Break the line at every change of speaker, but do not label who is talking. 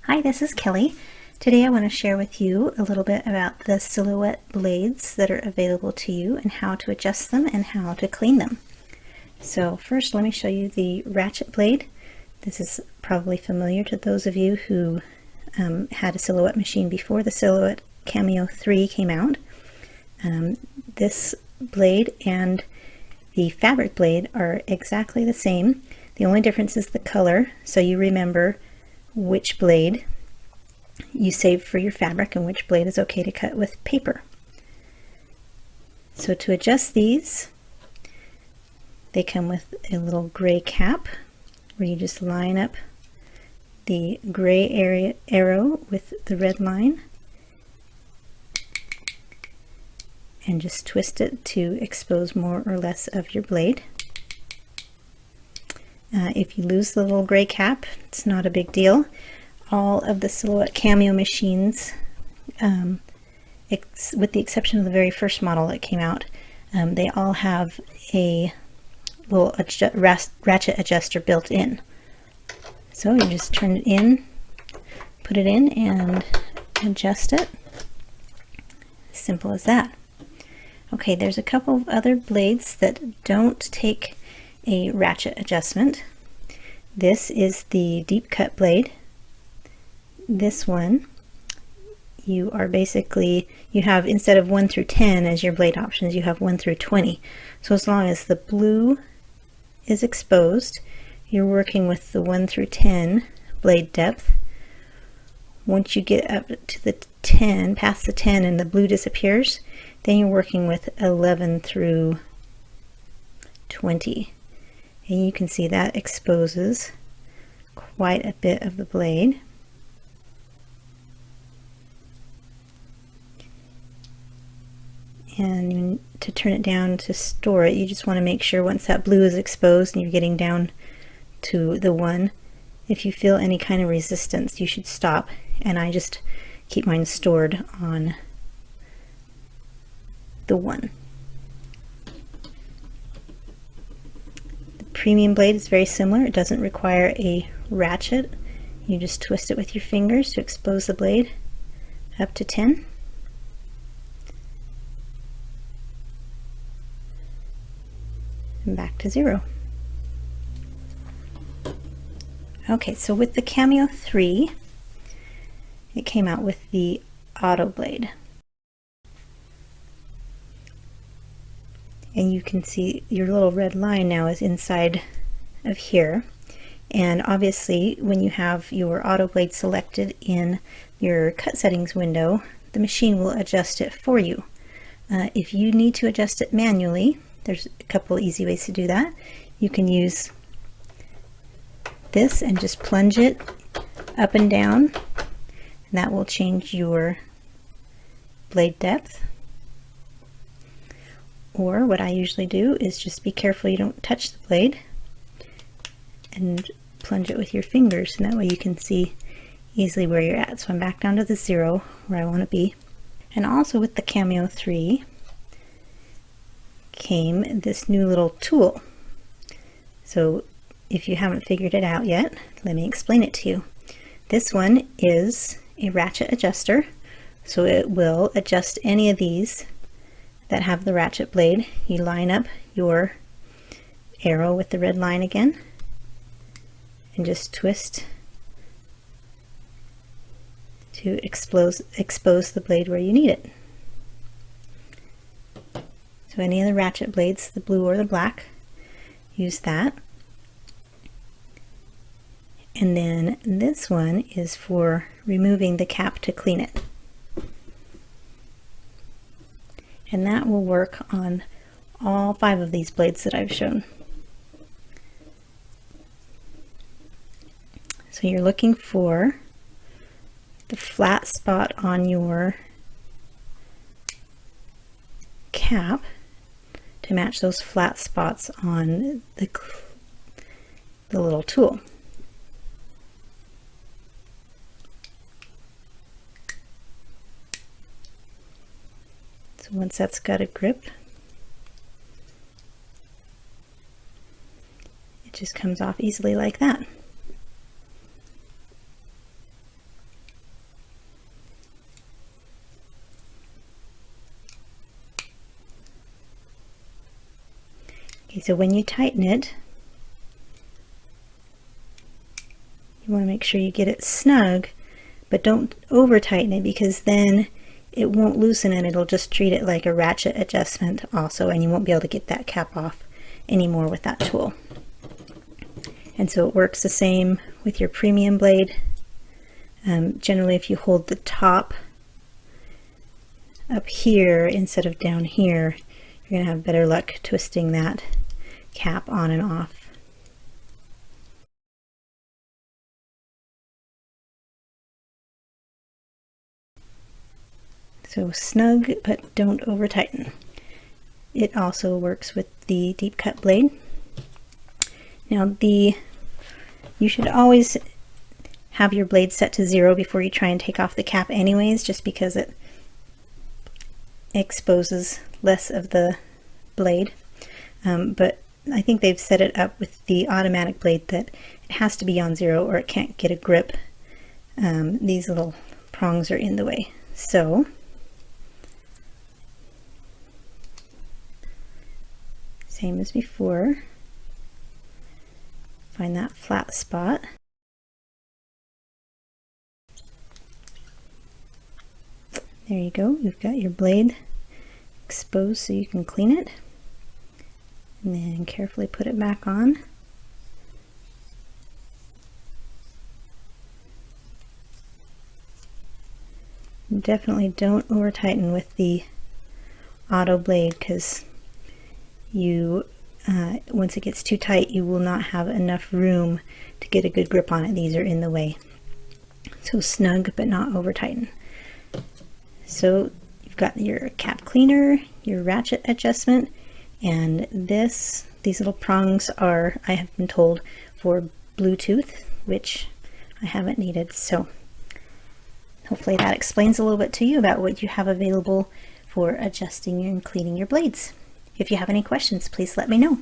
Hi, this is Kelly. Today I want to share with you a little bit about the silhouette blades that are available to you and how to adjust them and how to clean them. So first let me show you the Ratchet blade. This is probably familiar to those of you who had a Silhouette machine before the Silhouette CAMEO 3 came out. This blade and the fabric blade are exactly the same. The only difference is the color, so you remember which blade you save for your fabric and which blade is okay to cut with paper. So to adjust these, they come with a little gray cap where you just line up the gray arrow with the red line and just twist it to expose more or less of your blade. If you lose the little gray cap, it's not a big deal. All of the Silhouette CAMEO machines, with the exception of the very first model that came out, they all have a little ratchet adjuster built in. So you just turn it in, put it in, and adjust it. Simple as that. Okay, there's a couple of other blades that don't take a ratchet adjustment. This is the deep cut blade. This one, you are basically, you have, instead of 1 through 10 as your blade options, you have 1 through 20. So as long as the blue is exposed, you're working with the 1 through 10 blade depth. Once you get up to the 10, past the 10 and the blue disappears, then you're working with 11 through 20. And you can see that exposes quite a bit of the blade. And to turn it down to store it, you just want to make sure once that blue is exposed and you're getting down to the 1, if you feel any kind of resistance, you should stop. And I just keep mine stored on the 1. Premium blade is very similar. It doesn't require a ratchet. You just twist it with your fingers to expose the blade up to 10. And back to 0. Okay, so with the CAMEO 3, it came out with the AutoBlade. And you can see your little red line now is inside of here. And obviously when you have your AutoBlade selected in your cut settings window, the machine will adjust it for you. If you need to adjust it manually, there's a couple easy ways to do that. You can use this and just plunge it up and down, and that will change your blade depth. Or what I usually do is just be careful you don't touch the blade and plunge it with your fingers, and that way you can see easily where you're at. So I'm back down to the 0 where I want to be. And also with the CAMEO 3 came this new little tool. So if you haven't figured it out yet, let me explain it to you. This one is a ratchet adjuster, so it will adjust any of these that have the ratchet blade. You line up your arrow with the red line again and just twist to expose the blade where you need it. So any of the ratchet blades, the blue or the black, use that. And then this one is for removing the cap to clean it. And that will work on all 5 of these blades that I've shown. So you're looking for the flat spot on your cap to match those flat spots on the little tool. So once that's got a grip, it just comes off easily like that. Okay, so when you tighten it, you want to make sure you get it snug, but don't over tighten it, because then it won't loosen and it'll just treat it like a ratchet adjustment also, and you won't be able to get that cap off anymore with that tool. And so it works the same with your premium blade. Generally, if you hold the top up here instead of down here, you're going to have better luck twisting that cap on and off. So snug, but don't over tighten. It also works with the deep cut blade. Now you should always have your blade set to 0 before you try and take off the cap anyways, just because it exposes less of the blade. But I think they've set it up with the automatic blade that it has to be on 0 or it can't get a grip. These little prongs are in the way. So same as before, find that flat spot. There you go, you've got your blade exposed so you can clean it. And then carefully put it back on. And definitely don't over tighten with the AutoBlade, because you once it gets too tight, you will not have enough room to get a good grip on it. These are in the way. So snug, but not over tighten. So you've got your cap cleaner, your ratchet adjustment, and these little prongs are, I have been told, for Bluetooth, which I haven't needed. So hopefully that explains a little bit to you about what you have available for adjusting and cleaning your blades. If you have any questions, please let me know.